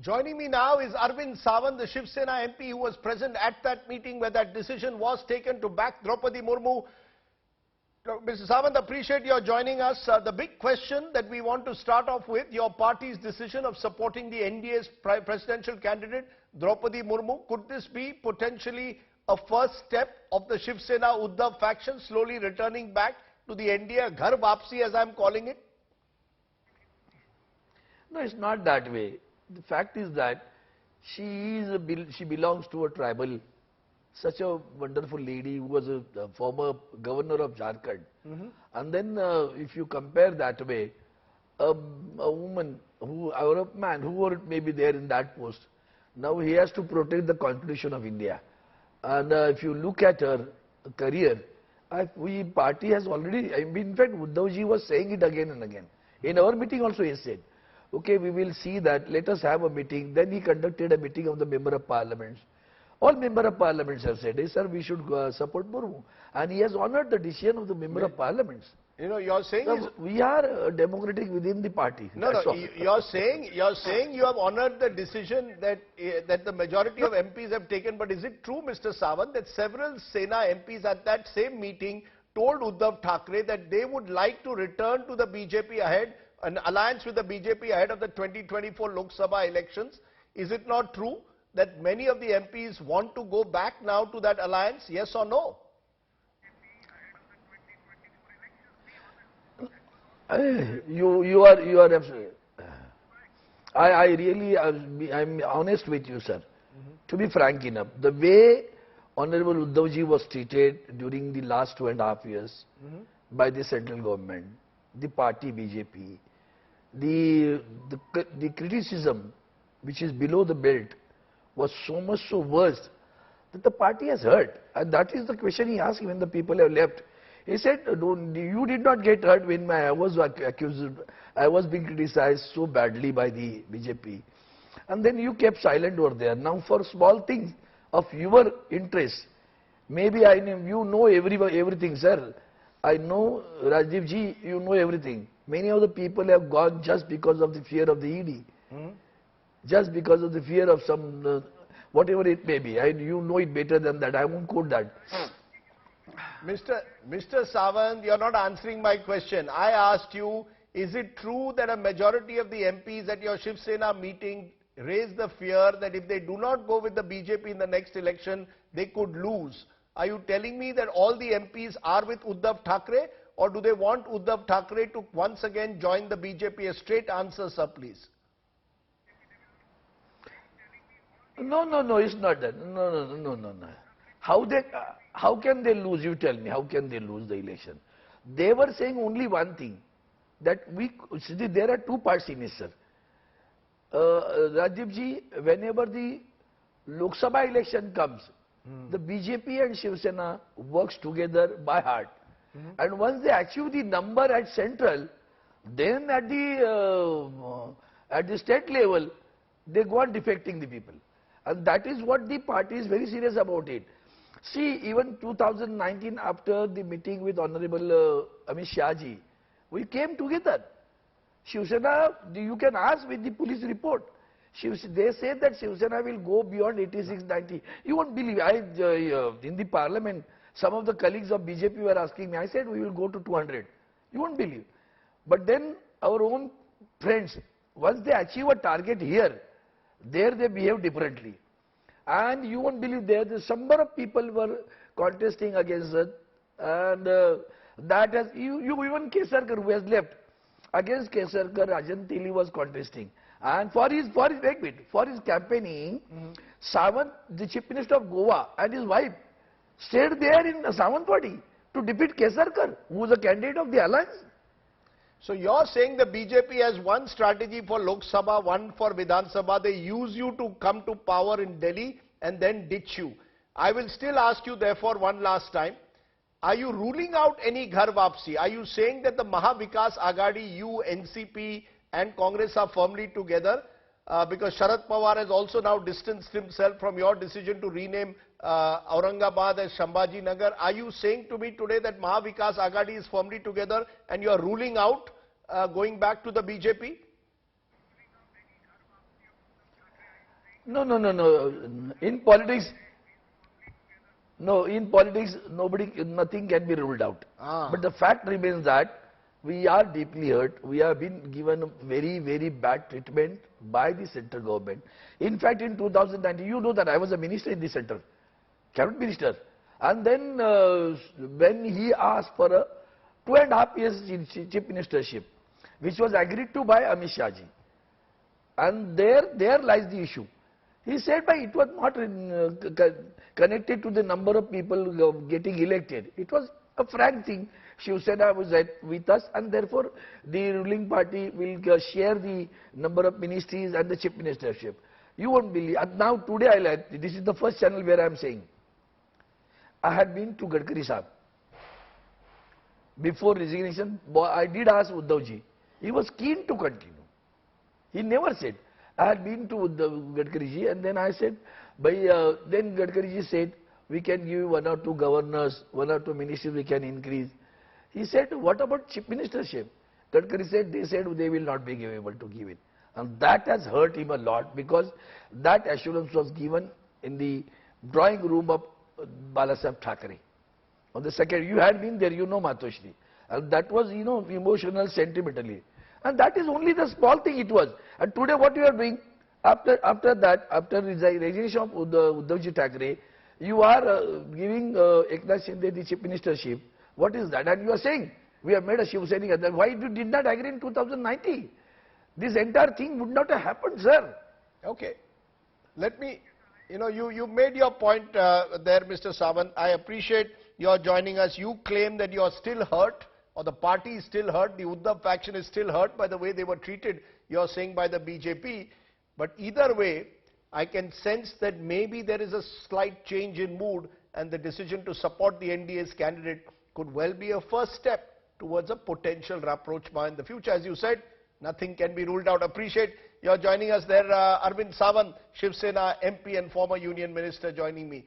Joining me now is Arvind Sawant, the Shiv Sena MP who was present at that meeting where that decision was taken to back Draupadi Murmu. Mr. Sawant, appreciate your joining us. The big question that we want to start off with, your party's decision of supporting the NDA's presidential candidate, Draupadi Murmu. Could this be potentially a first step of the Shiv Sena Uddhav faction slowly returning back to the NDA, Ghar Vapsi as I am calling it? No, it's not that way. The fact is that she belongs to a tribal, such a wonderful lady who was a former governor of Jharkhand. And then if you compare that way, a woman or a man who may be there in that post, now he has to protect the Constitution of India. And if you look at her career, party has already, in fact, Uddhavji was saying it again and again. In our meeting also he said, okay, we will see that, let us have a meeting. Then he conducted a meeting of the Member of Parliaments. All Member of Parliaments have said, hey sir, we should support Murmu. And he has honored the decision of the Member of Parliaments. You know, you're saying so we are democratic within the party. No, you're saying you have honored the decision that the majority of MPs have taken. But is it true, Mr. Sawant, that several Sena MPs at that same meeting told Uddhav Thackeray that they would like to return to the BJP ahead, an alliance with the BJP ahead of the 2024 Lok Sabha elections? Is it not true that many of the MPs want to go back now to that alliance, yes or no? You are absolutely. I'm honest with you, sir. To be frank enough, the way Honorable Uddhavji was treated during the last 2.5 years by the central government, the party BJP, the criticism which is below the belt was so much so worse that the party has hurt. And that is the question he asked when the people have left. He said, you did not get hurt when I was accused, I was being criticized so badly by the BJP. And then you kept silent over there. Now for small things of your interest, maybe you know everything, sir. I know, Rajiv ji, you know everything. Many of the people have gone just because of the fear of the ED. Just because of the fear of some, whatever it may be. You know it better than that. I won't quote that. Mr. Sawant, you're not answering my question. I asked you, is it true that a majority of the MPs at your Shiv Sena meeting raised the fear that if they do not go with the BJP in the next election, they could lose? Are you telling me that all the MPs are with Uddhav Thackeray, or do they want Uddhav Thackeray to once again join the BJP? A straight answer, sir, please. No, it's not that. No. How can they lose? You tell me, how can they lose the election? They were saying only one thing, that there are two parts in it, sir. Rajiv ji, whenever the Lok Sabha election comes, the BJP and Shiv Sena works together by heart. And once they achieve the number at central, then at the state level, they go on defecting the people. And that is what the party is very serious about it. See, even 2019, after the meeting with Honorable Amit Shah ji, we came together. Shiv Sena, you can ask with the police report. They said that Shiv Sena will go beyond 86, 90. You won't believe, in the parliament, some of the colleagues of BJP were asking me, I said we will go to 200. You won't believe. But then our own friends, once they achieve a target here, there they behave differently. And you won't believe there's a number of people were contesting against us, and that has, even Kesarkar who has left, against Kesarkar, Rajan Tili was contesting. And for his campaigning, Sawant, the Chief Minister of Goa, and his wife stayed there in the Sawant party to defeat Kesarkar, who was a candidate of the alliance. So you're saying the BJP has one strategy for Lok Sabha, one for Vidhan Sabha. They use you to come to power in Delhi and then ditch you. I will still ask you therefore one last time. Are you ruling out any Ghar Vapsi? Are you saying that the Maha Vikas Aghadi, you, NCP and Congress are firmly together? Because Sharad Pawar has also now distanced himself from your decision to rename Aurangabad as Shambhaji Nagar. Are you saying to me today that Maha Vikas Aghadi is firmly together and you are ruling out going back to the BJP? No, no, no, no. In politics, no, in politics, nothing can be ruled out. But the fact remains that we are deeply hurt. We have been given very, very bad treatment by the central government. In fact, in 2019, you know that I was a minister in the center, cabinet minister. And then when he asked for a 2.5 years chief ministership, which was agreed to by Amit Shah ji. And there lies the issue. He said it was not connected to the number of people getting elected. It was a frank thing. Shiv Sena was with us, and therefore the ruling party will share the number of ministries and the chief ministership. You won't believe. And now today this is the first channel where I am saying. I had been to Gadkari Sahab. Before resignation, I did ask Uddhav ji. He was keen to continue. He never said. I had been to Gadkari ji, and then I said, then Gadkari ji said, we can give 1 or 2 governors, 1 or 2 ministries we can increase. He said, what about chief ministership? Gadkari said, they said they will not be able to give it. And that has hurt him a lot, because that assurance was given in the drawing room of Uddhav Thackeray. On the second, you had been there, you know, Matoshri. And that was, emotional, sentimentally. And that is only the small thing it was. And today what you are doing, after resignation of Uddhav Thackeray, you are giving Eknath Shinde the chief ministership. What is that? And you are saying, we have made a Shiv Sena. Why you did not agree in 2019? This entire thing would not have happened, sir. Okay. Let me, you made your point there, Mr. Sawant. I appreciate your joining us. You claim that you are still hurt, or the party is still hurt, the Uddhav faction is still hurt by the way they were treated, you are saying, by the BJP. But either way, I can sense that maybe there is a slight change in mood, and the decision to support the NDA's candidate could well be a first step towards a potential rapprochement in the future. As you said, nothing can be ruled out. Appreciate your joining us there. Arvind Sawant, Shiv Sena MP and former Union Minister, joining me.